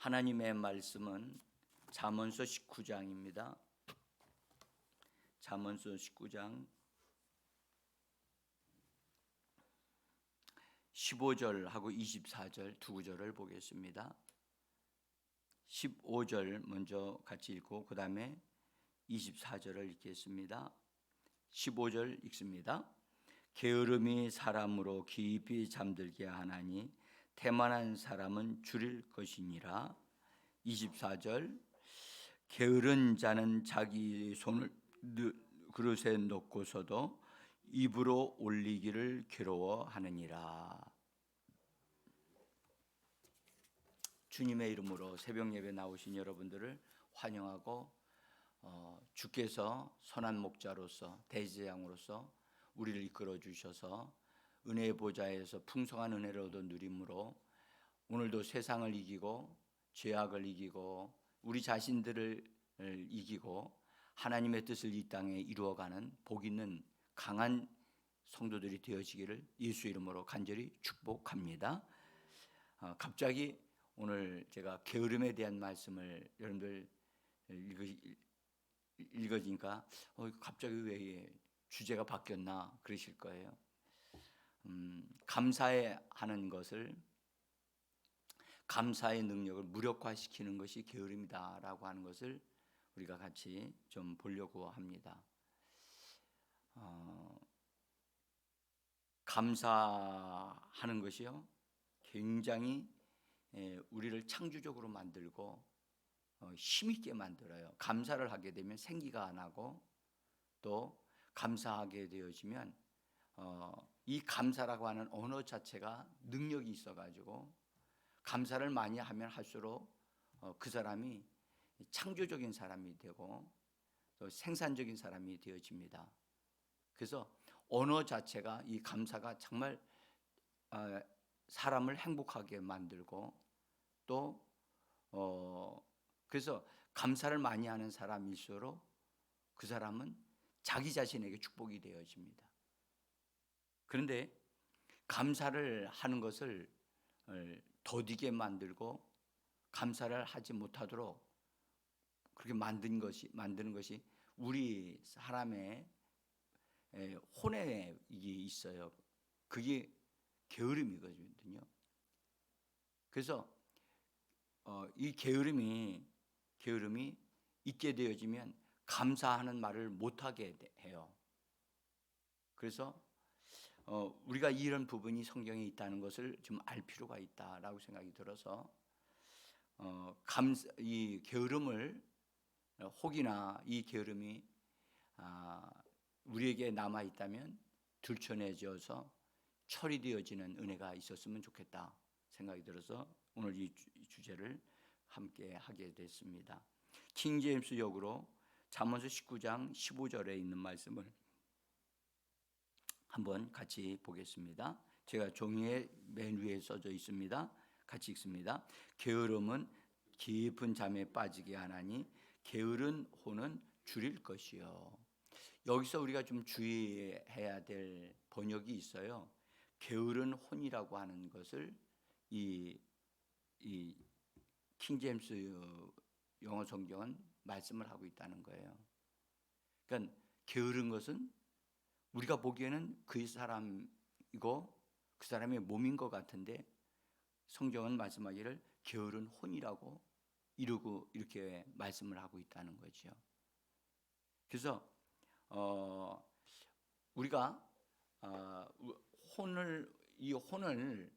하나님의 말씀은 잠언서 19장입니다. 잠언서 19장 15절하고 24절 두 구절을 보겠습니다. 15절 먼저 같이 읽고 그 다음에 24절을 읽겠습니다. 15절 읽습니다. 게으름이 사람으로 깊이 잠들게 하나니 태만한 사람은 줄일 것이니라. 24절 게으른 자는 자기 손을 그릇에 넣고서도 입으로 올리기를 괴로워하느니라. 주님의 이름으로 새벽 예배 나오신 여러분들을 환영하고 주께서 선한 목자로서 대제장으로서 우리를 이끌어 주셔서 은혜의 보좌에서 풍성한 은혜를 얻어 누림으로 오늘도 세상을 이기고 죄악을 이기고 우리 자신들을 이기고 하나님의 뜻을 이 땅에 이루어가는 복 있는 강한 성도들이 되어지기를 예수 이름으로 간절히 축복합니다. 갑자기 오늘 제가 게으름에 대한 말씀을 여러분들 읽어지니까 갑자기 왜 주제가 바뀌었나 그러실 거예요. 감사하는 것을, 감사의 능력을 무력화시키는 것이 게으름이다라고 하는 것을 우리가 같이 좀 보려고 합니다. 감사하는 것이요 굉장히 우리를 창조적으로 만들고 힘있게 만들어요. 감사를 하게 되면 생기가 안 하고 또 감사하게 되어지면 이 감사라고 하는 언어 자체가 능력이 있어가지고 감사를 많이 하면 할수록 그 사람이 창조적인 사람이 되고 또 생산적인 사람이 되어집니다. 그래서 언어 자체가 이 감사가 정말 사람을 행복하게 만들고 또 그래서 감사를 많이 하는 사람일수록 그 사람은 자기 자신에게 축복이 되어집니다. 그런데 감사를 하는 것을 더디게 만들고 감사를 하지 못하도록 그렇게 만드는 것이 우리 사람의 혼에 이게 있어요. 그게 게으름이거든요. 그래서 이 게으름이 있게 되어지면 감사하는 말을 못하게 해요. 그래서 우리가 이런 부분이 성경에 있다는 것을 좀 알 필요가 있다라고 생각이 들어서 이 게으름을 혹이나 이 게으름이 우리에게 남아 있다면 들춰내져서 처리되어지는 은혜가 있었으면 좋겠다 생각이 들어서 오늘 이 주제를 함께 하게 됐습니다. 킹 제임스 역으로 잠언서 19장 15절에 있는 말씀을 한번 같이 보겠습니다. 제가 종이에 맨 위에 써져 있습니다. 같이 읽습니다. 게으름은 깊은 잠에 빠지게 하나니 게으른 혼은 줄일 것이요. 여기서 우리가 좀 주의해야 될 번역이 있어요. 게으른 혼이라고 하는 것을 이 킹제임스 영어 성경은 말씀을 하고 있다는 거예요. 그러니까 게으른 것은 우리가 보기에는 그 사람이고 그 사람의 몸인 것 같은데 성경은 말씀하기를 게으른 혼이라고 이렇게 말씀을 하고 있다는 거죠. 그래서 우리가 이 혼을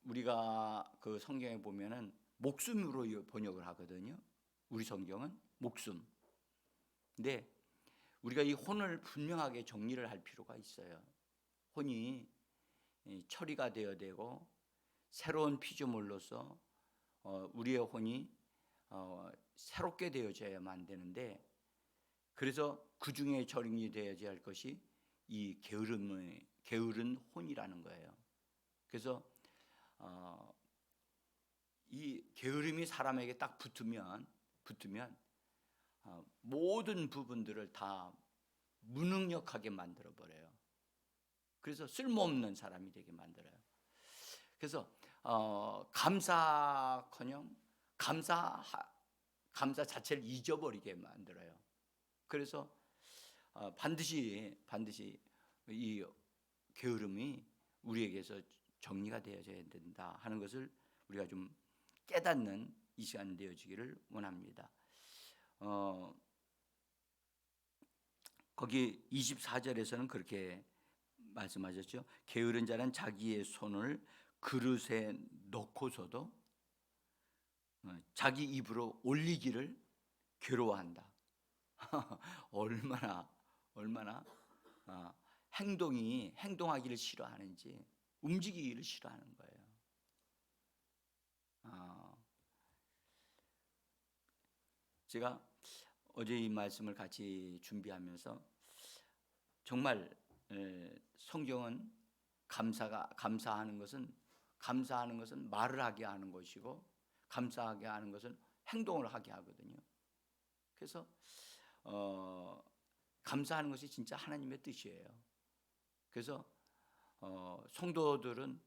우리가 그 성경에 보면은 목숨으로 번역을 하거든요. 우리 성경은 목숨. 근데 우리가 이 혼을 분명하게 정리를 할 필요가 있어요. 혼이 처리가 되어야 되고 새로운 피조물로서 우리의 혼이 새롭게 되어져야만 되는데 그래서 그 중에 처리이 되어야 할 것이 이 게으른 혼이라는 거예요. 그래서 이 게으름이 사람에게 딱 붙으면 모든 부분들을 다 무능력하게 만들어 버려요. 그래서 쓸모없는 사람이 되게 만들어요. 그래서 감사커녕 감사 자체를 잊어버리게 만들어요. 그래서 반드시 이 게으름이 우리에게서 정리가 되어져야 된다 하는 것을 우리가 좀 깨닫는 이 시간 되어지기를 원합니다. 거기 24절에서는 그렇게 말씀하셨죠. 게으른 자는 자기의 손을 그릇에 넣고서도 자기 입으로 올리기를 괴로워한다. 얼마나 행동하기를 싫어하는지, 움직이기를 싫어하는 거예요. 제가 어제 이 말씀을 같이 준비하면서 정말 성경은 감사하는 것은 말을 하게 하는 것이고, 감사하게 하는 것은 행동을 하게 하거든요. 그래서 감사하는 것이 진짜 하나님의 뜻이에요. 그래서 성도들은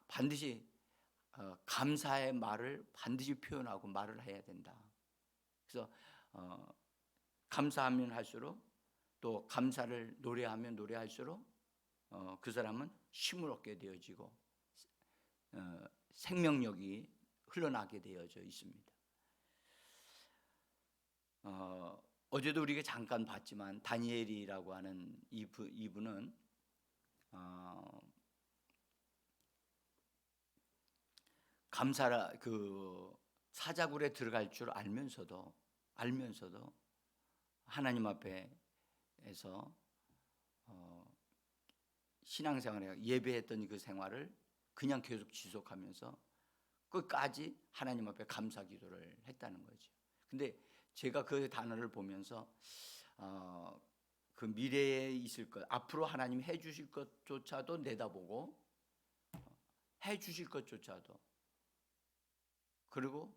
반드시 감사의 말을 반드시 표현하고 말을 해야 된다. 그래서 감사하면 할수록, 또 감사를 노래하면 노래할수록 그 사람은 힘을 얻게 되어지고 생명력이 흘러나게 되어져 있습니다. 어제도 우리가 잠깐 봤지만 다니엘이라고 하는 이분은 사자굴에 들어갈 줄 알면서도 하나님 앞에서 신앙생활에 예배했던 그 생활을 그냥 계속 지속하면서 끝까지 하나님 앞에 감사 기도를 했다는 거죠. 근데 제가 그 단어를 보면서 그 미래에 있을 것, 앞으로 하나님 해주실 것조차도 내다보고, 해주실 것조차도, 그리고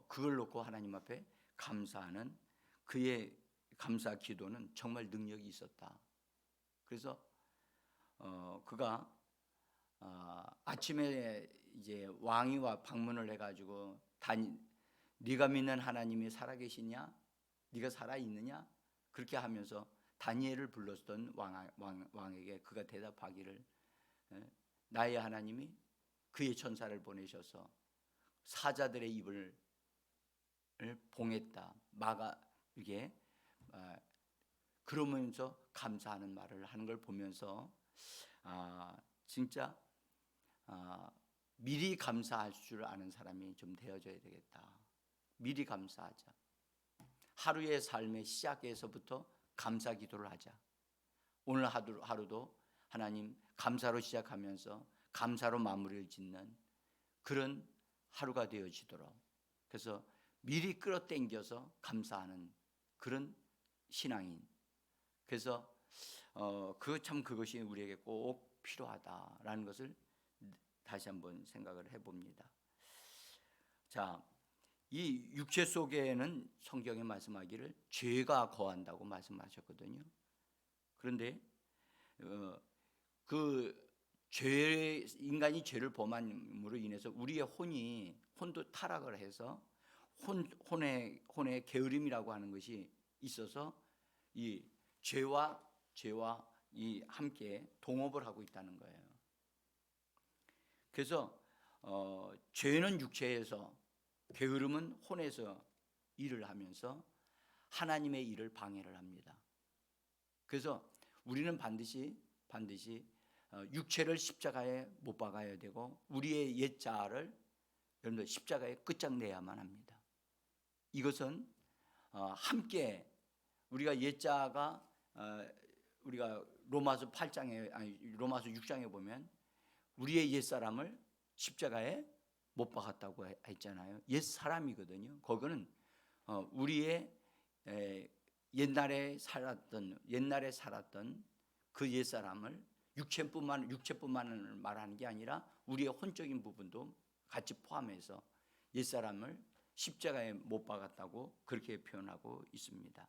그걸 놓고 하나님 앞에 감사하는 그의 감사 기도는 정말 능력이 있었다. 그래서 그가 아침에 이제 왕이 방문을 해가지고 네가 믿는 하나님이 살아계시냐? 네가 살아있느냐? 그렇게 하면서 다니엘을 불렀던 왕에게 그가 대답하기를, 나의 하나님이 그의 천사를 보내셔서 사자들의 입을 봉했다. 이게 그러면서 감사하는 말을 하는 걸 보면서 진짜 미리 감사할 줄 아는 사람이 좀 되어져야 되겠다. 미리 감사하자. 하루의 삶의 시작에서부터 감사 기도를 하자. 오늘 하루도 하나님 감사로 시작하면서 감사로 마무리를 짓는 그런 하루가 되어지도록, 그래서 미리 끌어당겨서 감사하는 그런 신앙인. 그래서 그것이 우리에게 꼭 필요하다라는 것을 다시 한번 생각을 해봅니다. 자, 이 육체 속에는 성경에 말씀하기를 죄가 거한다고 말씀하셨거든요. 그런데 인간이 죄를 범함으로 인해서 우리의 혼도 타락을 해서 혼의 게으름이라고 하는 것이 있어서 이 죄와 이 함께 동업을 하고 있다는 거예요. 그래서 죄는 육체에서, 게으름은 혼에서 일을 하면서 하나님의 일을 방해를 합니다. 그래서 우리는 반드시 육체를 십자가에 못 박아야 되고, 우리의 옛자를 여러분들 십자가에 끝장내야만 합니다. 이것은 함께 우리가 옛자가 우리가 로마서 6장에 보면 우리의 옛사람을 십자가에 못 박았다고 했잖아요. 옛사람이거든요. 거기는 우리의 옛날에 살았던 그 옛사람을 육체뿐만을 말하는 게 아니라 우리의 혼적인 부분도 같이 포함해서 옛사람을 십자가에 못 박았다고 그렇게 표현하고 있습니다.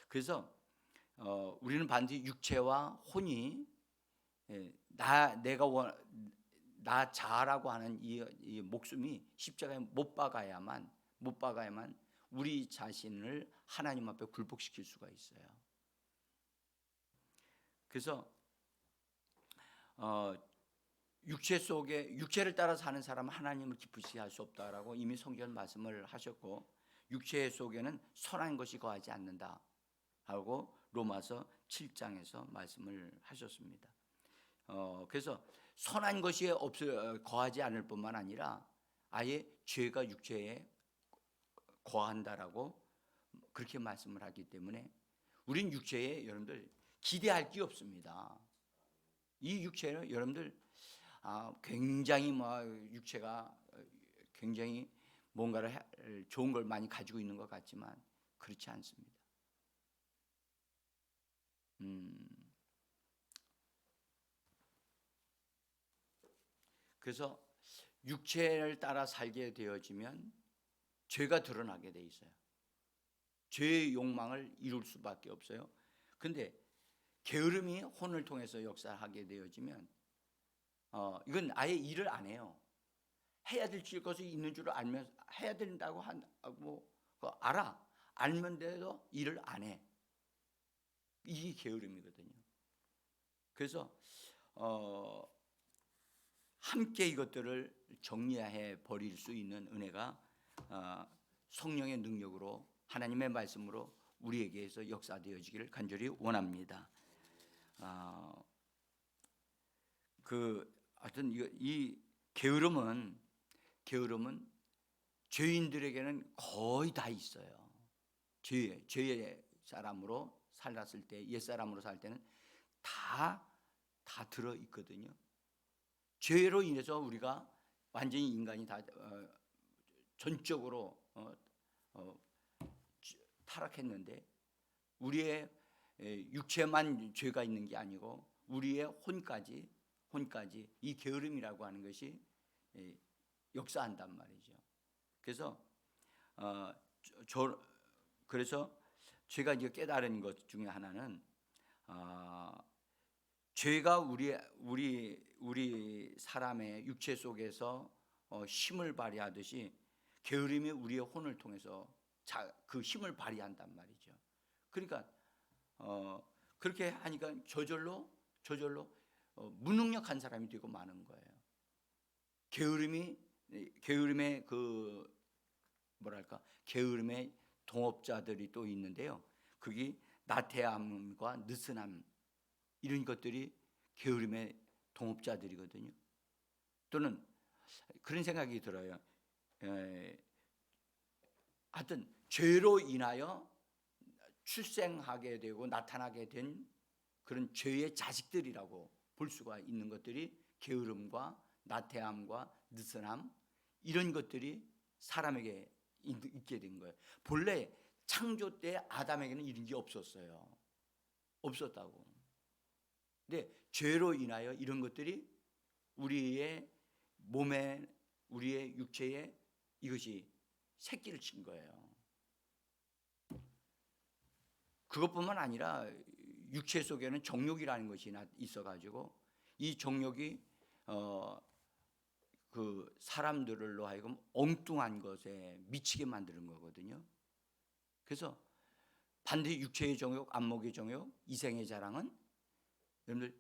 그래서 우리는 반드시 육체와 혼이 나 자아라고 하는 이 목숨이 십자가에 못 박아야만 우리 자신을 하나님 앞에 굴복시킬 수가 있어요. 그래서 육체 속에 육체를 따라 사는 사람은 하나님을 기쁘시게 할 수 없다라고 이미 성경 말씀을 하셨고, 육체 속에는 선한 것이 거하지 않는다 하고 로마서 7장에서 말씀을 하셨습니다. 그래서 선한 것이 거하지 않을 뿐만 아니라 아예 죄가 육체에 거한다라고 그렇게 말씀을 하기 때문에 우린 육체에 여러분들 기대할 게 없습니다. 이 육체는 여러분들 굉장히 육체가 굉장히 뭔가를 좋은 걸 많이 가지고 있는 것 같지만 그렇지 않습니다. 그래서 육체를 따라 살게 되어지면 죄가 드러나게 돼 있어요. 죄의 욕망을 이룰 수밖에 없어요. 근데 게으름이 혼을 통해서 역사하게 되어지면 이건 아예 일을 안 해요. 해야 될 것이 있는 줄 알면 해야 된다고 하고 알면서도 일을 안 해. 이게 게으름이거든요. 그래서 함께 이것들을 정리해 버릴 수 있는 은혜가 성령의 능력으로 하나님의 말씀으로 우리에게서 역사되어지기를 간절히 원합니다. 하여튼 이 게으름은 죄인들에게는 거의 다 있어요. 죄의 사람으로 살았을 때, 옛 사람으로 살 때는 다 들어 있거든요. 죄로 인해서 우리가 완전히 인간이 다 전적으로 타락했는데, 우리의 육체만 죄가 있는 게 아니고 우리의 혼까지 이 게으름이라고 하는 것이 역사한단 말이죠. 그래서 그래서 제가 이제 깨달은 것 중에 하나는 죄가 우리 사람의 육체 속에서 힘을 발휘하듯이 게으름이 우리의 혼을 통해서 그 힘을 발휘한단 말이죠. 그러니까 그렇게 하니까 저절로 무능력한 사람이 되고 마는 거예요. 게으름의 게으름의 동업자들이 또 있는데요. 그게 나태함과 느슨함, 이런 것들이 게으름의 동업자들이거든요. 또는 그런 생각이 들어요. 하여튼 죄로 인하여 출생하게 되고 나타나게 된 그런 죄의 자식들이라고 볼 수가 있는 것들이 게으름과 나태함과 느슨함, 이런 것들이 사람에게 있게 된 거예요. 본래 창조 때 아담에게는 이런 게 없었어요. 없었다고. 근데 죄로 인하여 이런 것들이 우리의 몸에, 우리의 육체에 이것이 새끼를 친 거예요. 그것뿐만 아니라 육체 속에는 정욕이라는 것이 있어가지고 이 정욕이 그 사람들로 하여금 엉뚱한 것에 미치게 만드는 거거든요. 그래서 반드시 육체의 정욕, 안목의 정욕, 이생의 자랑은 여러분들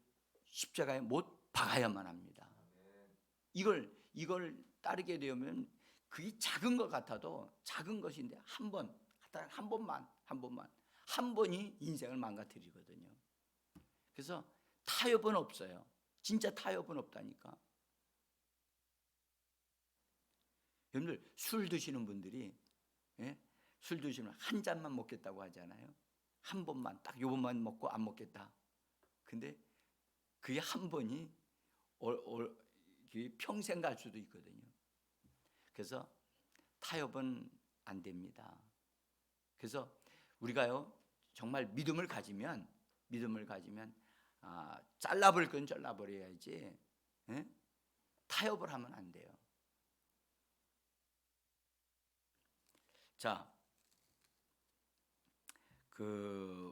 십자가에 못 박아야만 합니다. 이걸 따르게 되면 그게 작은 것 같아도 작은 것인데 한 번이 인생을 망가뜨리거든요. 그래서 타협은 없어요. 진짜 타협은 없다니까. 여러분들 술 드시는 분들이 술 드시면 한 잔만 먹겠다고 하잖아요. 한 번만, 딱 요번만 먹고 안 먹겠다. 근데 그게 한 번이 평생 갈 수도 있거든요. 그래서 타협은 안 됩니다. 그래서 우리가요 정말 믿음을 가지면 잘라버릴 건 잘라버려야지 타협을 하면 안 돼요. 자,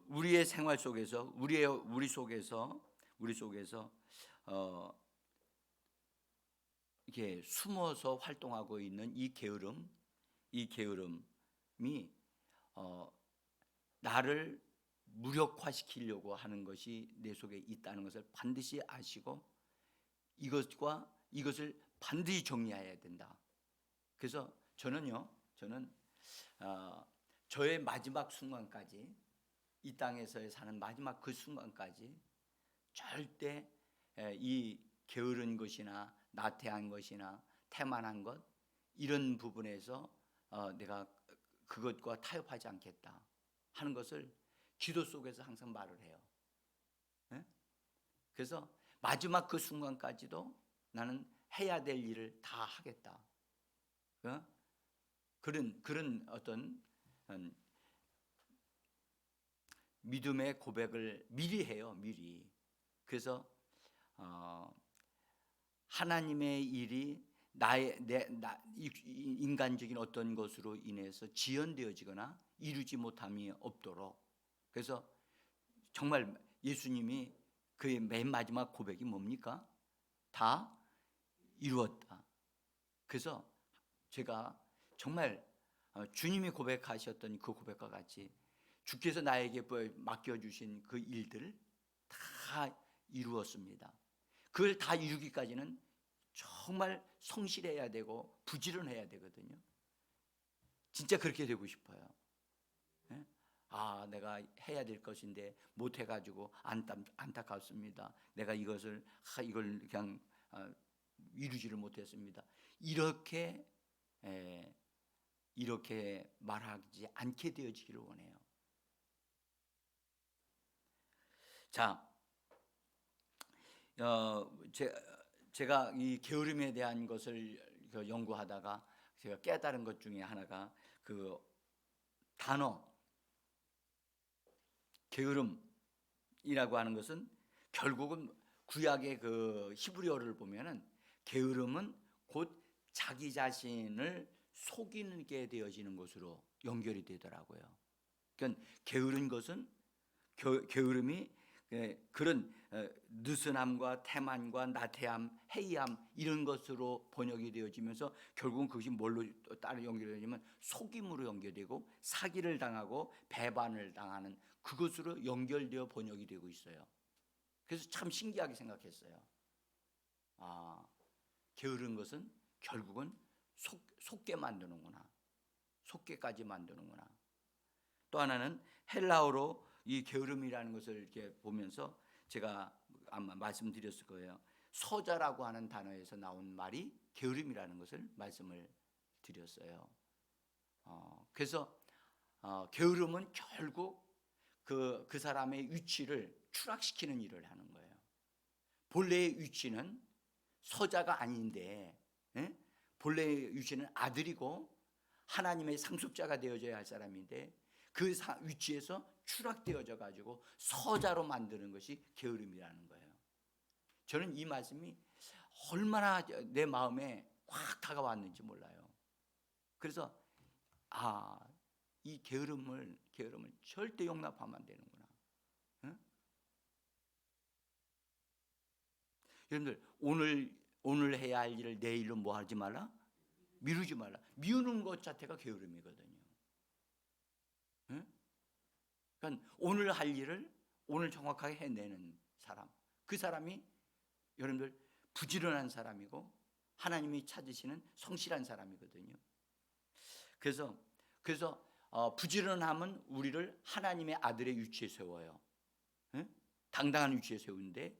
우리의 생활 속에서 우리 속에서 이렇게 숨어서 활동하고 있는 이 게으름이 나를 무력화시키려고 하는 것이 내 속에 있다는 것을 반드시 아시고 이것을 반드시 정리해야 된다. 그래서 저는 저의 마지막 순간까지, 이 땅에서의 사는 마지막 그 순간까지 절대 이 게으른 것이나 나태한 것이나 태만한 것, 이런 부분에서 내가 그것과 타협하지 않겠다 하는 것을 기도 속에서 항상 말을 해요. 그래서 마지막 그 순간까지도 나는 해야 될 일을 다 하겠다. 그런 어떤 믿음의 고백을 미리 해요. 미리. 그래서 하나님의 일이 인간적인 어떤 것으로 인해서 지연되어지거나 이루지 못함이 없도록. 그래서 정말 예수님이 그의 맨 마지막 고백이 뭡니까? 다 이루었다. 그래서 제가 정말 주님이 고백하셨던 그 고백과 같이 주께서 나에게 맡겨주신 그 일들을 다 이루었습니다. 그걸 다 이루기까지는 정말 성실해야 되고 부지런해야 되거든요. 진짜 그렇게 되고 싶어요. 내가 해야 될 것인데 못해가지고 안타깝습니다. 내가 이걸 그냥 이루지를 못했습니다. 이렇게 말하지 않게 되어지기를 원해요. 자, 제가 이 게으름에 대한 것을 연구하다가 제가 깨달은 것 중에 하나가 그 단어 게으름이라고 하는 것은 결국은 구약의 그 히브리어를 보면은 게으름은 곧 자기 자신을 속이게 되어지는 것으로 연결이 되더라고요. 그러니까 게으른 것은 게으름이 그런 느슨함과 태만과 나태함, 해이함 이런 것으로 번역이 되어지면서 결국은 그것이 뭘로 따로 연결되냐면 속임으로 연결되고 사기를 당하고 배반을 당하는 그것으로 연결되어 번역이 되고 있어요. 그래서 참 신기하게 생각했어요. 게으른 것은 결국은 속게 만드는구나. 속게까지 만드는구나. 또 하나는 헬라어로 이 게으름이라는 것을 이렇게 보면서 제가 아마 말씀드렸을 거예요. 서자라고 하는 단어에서 나온 말이 게으름이라는 것을 말씀을 드렸어요. 그래서 게으름은 결국 그 사람의 위치를 추락시키는 일을 하는 거예요. 본래의 위치는 서자가 아닌데, 본래의 위치는 아들이고 하나님의 상속자가 되어져야 할 사람인데 그 위치에서 추락되어져 가지고 서자로 만드는 것이 게으름이라는 거예요. 저는 이 말씀이 얼마나 내 마음에 확 다가왔는지 몰라요. 그래서 이 게으름을 절대 용납하면 안 되는구나. 여러분들 오늘 해야 할 일을 내일로 뭐 하지 말라? 미루지 말라. 미루는 것 자체가 게으름이거든요. 그러니까 오늘 할 일을 오늘 정확하게 해내는 사람, 그 사람이 여러분들 부지런한 사람이고 하나님이 찾으시는 성실한 사람이거든요. 그래서 부지런함은 우리를 하나님의 아들의 위치에 세워요. 당당한 위치에 세우는데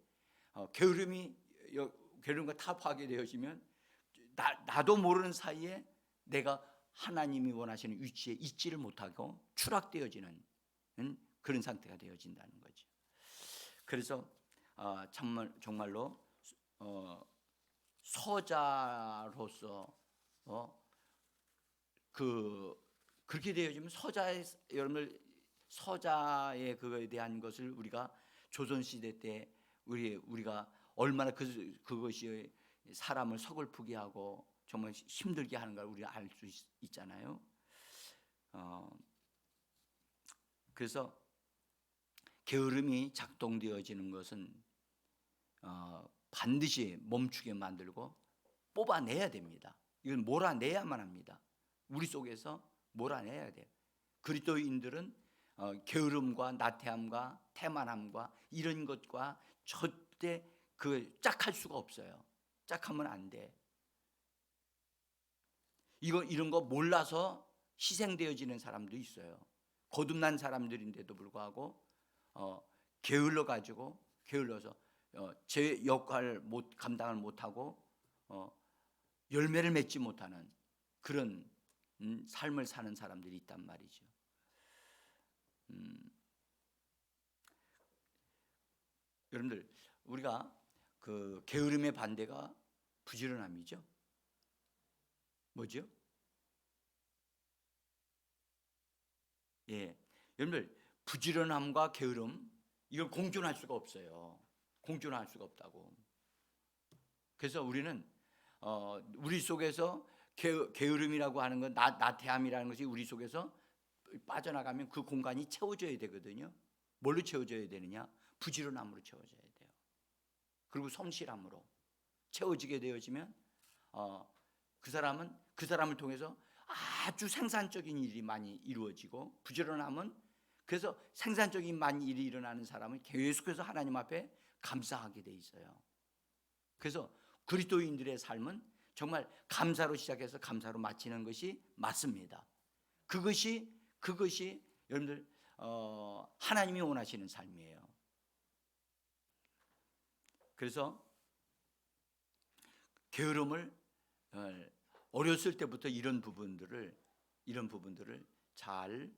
게으름과 타협하게 되어지면 나도 모르는 사이에 내가 하나님이 원하시는 위치에 있지를 못하고 추락되어지는 그런 상태가 되어진다는 거죠. 그래서 정말로 서자로서 그렇게 되어지면 서자의 그거에 대한 것을 우리가 조선 시대 때 우리가 얼마나 그것이 사람을 서글프게 하고 정말 힘들게 하는 걸 우리가 알 수 있잖아요. 그래서 게으름이 작동되어지는 것은 반드시 멈추게 만들고 뽑아내야 됩니다. 이건 몰아내야만 합니다. 우리 속에서 몰아내야 돼요. 그리스도인들은 게으름과 나태함과 태만함과 이런 것과 절대 짝할 수가 없어요. 짝하면 안 돼. 이런 거 몰라서 희생되어지는 사람도 있어요. 거듭난 사람들인데도 불구하고 게을러서 제 역할을 감당을 못하고 열매를 맺지 못하는 그런 삶을 사는 사람들이 있단 말이죠. 여러분들, 우리가 그 게으름의 반대가 부지런함이죠. 뭐죠? 예, 여러분들, 부지런함과 게으름, 이걸 공존할 수가 없어요. 공존할 수가 없다고. 그래서 우리는 우리 속에서 게으름이라고 하는 건, 나태함이라는 것이 우리 속에서 빠져나가면 그 공간이 채워져야 되거든요. 뭘로 채워져야 되느냐? 부지런함으로 채워져야 돼요. 그리고 성실함으로 채워지게 되어지면 그 사람을 통해서 아주 생산적인 일이 많이 이루어지고, 부지런함은 그래서 생산적인 많은 일이 일어나는 사람은 계속해서 하나님 앞에 감사하게 돼 있어요. 그래서 그리스도인들의 삶은 정말 감사로 시작해서 감사로 마치는 것이 맞습니다. 그것이 여러분들 하나님이 원하시는 삶이에요. 그래서 게으름을 어렸을 때부터 이런 부분들을 잘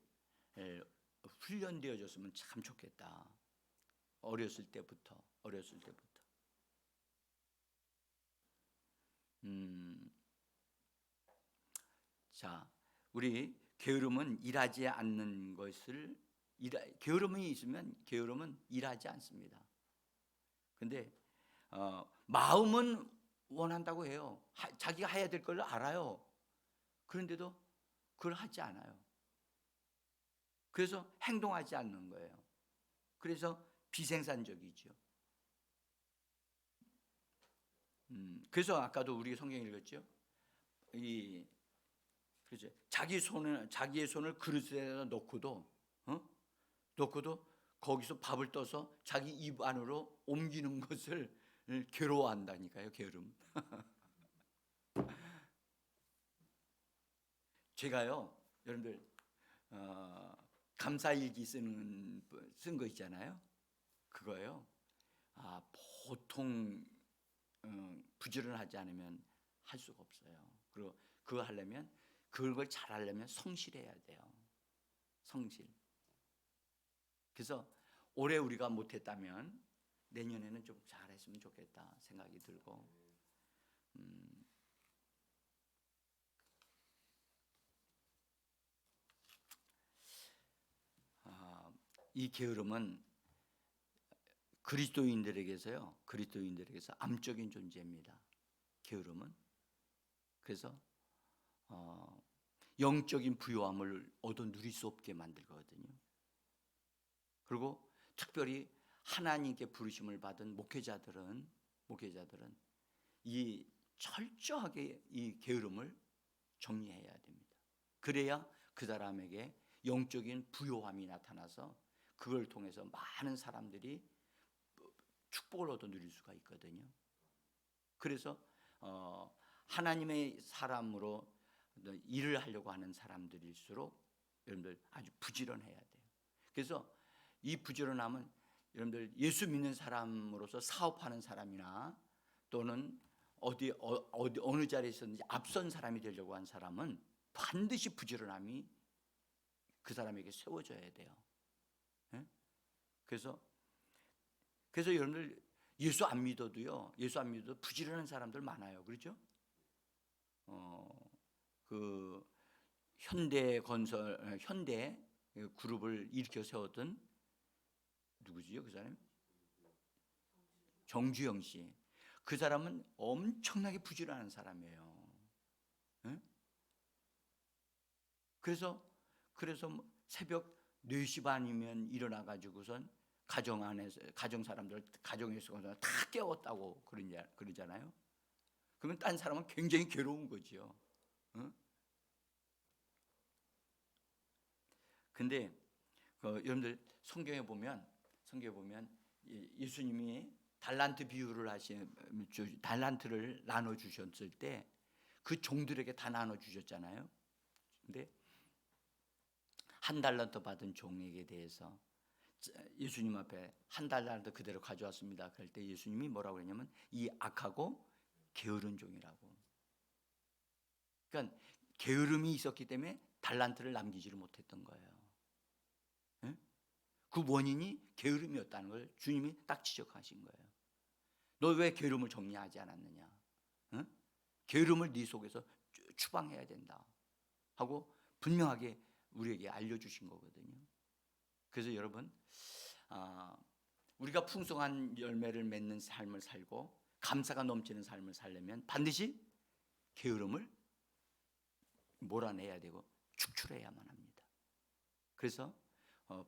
훈련되어졌으면 참 좋겠다. 어렸을 때부터. 자, 우리 게으름은 일하지 않는 것을, 게으름이 있으면 게으름은 일하지 않습니다. 근데 마음은 원한다고 해요. 자기가 해야 될 걸 알아요. 그런데도 그걸 하지 않아요. 그래서 행동하지 않는 거예요. 그래서 비생산적이죠. 그래서 아까도 우리 성경 읽었죠. 그렇죠. 자기의 손을 그릇에다 놓고도 거기서 밥을 떠서 자기 입 안으로 옮기는 것을 괴로워한다니까요. 게으름. 제가요, 여러분들 감사일기 쓴 거 있잖아요. 그거요. 보통 부지런하지 않으면 할 수가 없어요. 그리고 그걸 잘하려면 성실해야 돼요. 성실. 그래서 올해 우리가 못했다면 내년에는 좀 잘했으면 좋겠다 생각이 들고, 이 게으름은 그리스도인들에게서 암적인 존재입니다. 게으름은. 그래서 영적인 부요함을 얻어 누릴 수 없게 만들거든요. 그리고 특별히 하나님께 부르심을 받은 목회자들은 이 철저하게 이 게으름을 정리해야 됩니다. 그래야 그 사람에게 영적인 부요함이 나타나서 그걸 통해서 많은 사람들이 축복을 얻어 누릴 수가 있거든요. 그래서 하나님의 사람으로 일을 하려고 하는 사람들일수록 여러분들 아주 부지런해야 돼요. 그래서 이 부지런함은 여러분들 예수 믿는 사람으로서 사업하는 사람이나 또는 어느 자리에서든지 앞선 사람이 되려고 한 사람은 반드시 부지런함이 그 사람에게 세워져야 돼요. 그래서 여러분들 예수 안 믿어도 부지런한 사람들 많아요. 그렇죠? 그 현대 그룹을 일으켜 세웠던 누구지요? 그 사람? 정주영 씨. 그 사람은 엄청나게 부지런한 사람이에요. 그래서 새벽 4시 반이면 일어나 가지고선 가정 사람들 다 깨웠다고 그러잖아요. 그러면 딴 사람은 굉장히 괴로운 거죠. 어? 근데 여러분들 성경에 보면 예수님이 달란트 비유를 달란트를 나눠 주셨을 때 그 종들에게 다 나눠 주셨잖아요. 근데 한 달란트 받은 종에게 대해서 예수님 앞에 한 달란트 그대로 가져왔습니다. 그럴 때 예수님이 뭐라고 그랬냐면 이 악하고 게으른 종이라고. 그러니까 게으름이 있었기 때문에 달란트를 남기지를 못했던 거예요. 예? 그 원인이 게으름이었다는 걸 주님이 딱 지적하신 거예요. 너 왜 게으름을 정리하지 않았느냐? 응? 게으름을 네 속에서 추방해야 된다 하고 분명하게 우리에게 알려주신 거거든요. 그래서 여러분, 우리가 풍성한 열매를 맺는 삶을 살고 감사가 넘치는 삶을 살려면 반드시 게으름을 몰아내야 되고 축출해야만 합니다. 그래서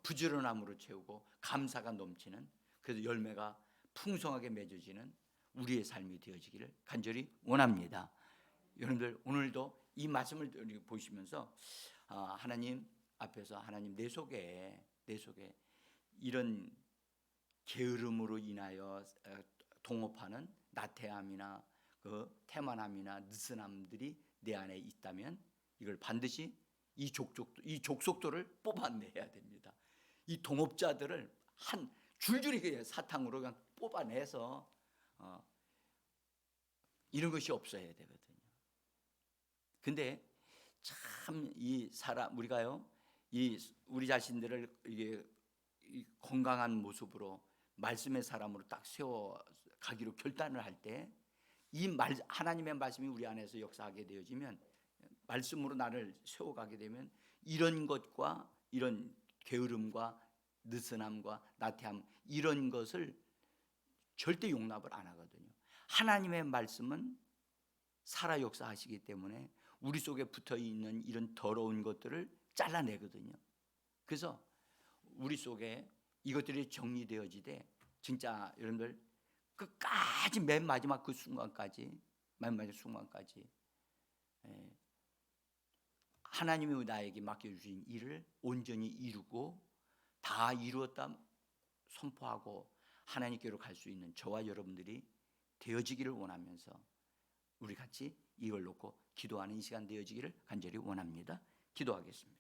부지런함으로 채우고 감사가 넘치는, 그래서 열매가 풍성하게 맺어지는 우리의 삶이 되어지기를 간절히 원합니다. 여러분들 오늘도 이 말씀을 보시면서 하나님 앞에서 하나님 내 속에 이런 게으름으로 인하여 동업하는 나태함이나 그 태만함이나 느슨함들이 내 안에 있다면 이걸 반드시 이 족속들을 뽑아내야 됩니다. 이 동업자들을 한 줄줄이 사탕으로 그냥 뽑아내서 이런 것이 없어야 되거든요. 근데 참 우리가요, 우리 자신들을 이게 건강한 모습으로 말씀의 사람으로 딱 세워 가기로 결단을 할 때 이 하나님의 말씀이 우리 안에서 역사하게 되어지면, 말씀으로 나를 세워가게 되면 이런 것과 이런 게으름과 느슨함과 나태함 이런 것을 절대 용납을 안 하거든요. 하나님의 말씀은 살아 역사하시기 때문에 우리 속에 붙어 있는 이런 더러운 것들을 잘라내거든요. 그래서 우리 속에 이것들이 정리되어지되 진짜 여러분들 끝까지 맨 마지막 순간까지 하나님이 나에게 맡겨주신 일을 온전히 이루고 다 이루었다 선포하고 하나님께로 갈 수 있는 저와 여러분들이 되어지기를 원하면서 우리 같이 이걸 놓고 기도하는 이 시간 되어지기를 간절히 원합니다. 기도하겠습니다.